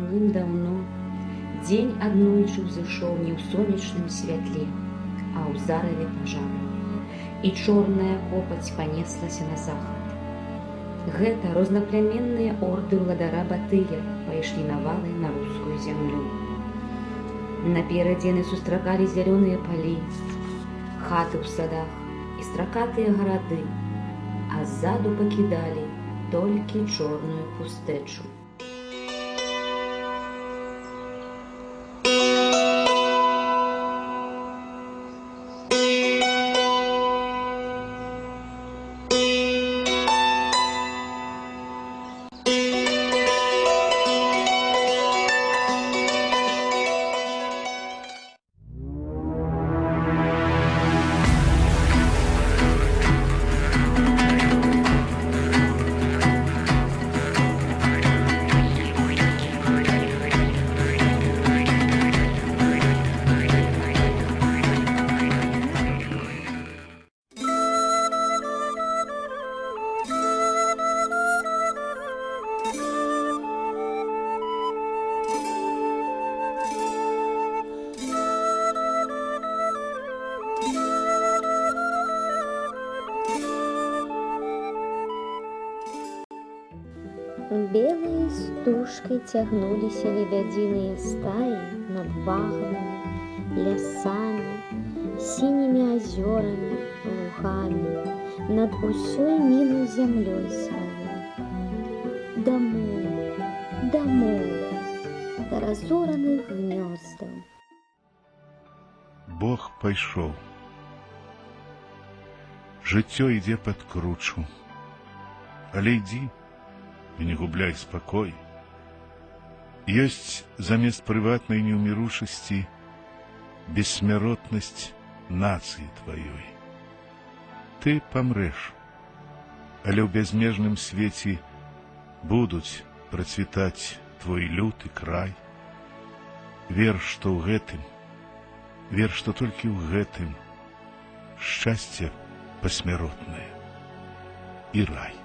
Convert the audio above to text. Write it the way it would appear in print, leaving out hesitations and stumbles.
даўным-даўно дзень аднойчы ўзышоў не ў сонечным святле, а ў зараве пажару, і чорная копаць панеслася на захад. Гэта рознапляменныя орды ўладара Батыя пайшлі навалай на рускую зямлю. Наперадзе яны сустракалі зялёныя палі, хаты ў садах і стракатыя гарады, а ззаду пакідалі толькі чорную пустэчу. Белой стужкой цягнуліся лебядзіныя стаі над багнамі, лясамі, сінімі азёрамі, лугамі, над усёй мілай зямлёй сваёй. Дамоў, дамоў, да разораных гнёздаў. Бог пайшоў. Жыццё ідзе пад кручу, але ідзі і не губляй спакой. Ёсць замест прыватнай неўміручасці бессмяротнасць нацыі тваёй. Ты памрэш, але ў бязмежным свеце будуць працвітаць твой люты край. Вер, што ў гэтым, вер, што толькі ў гэтым шчасце пасмяротнае і рай.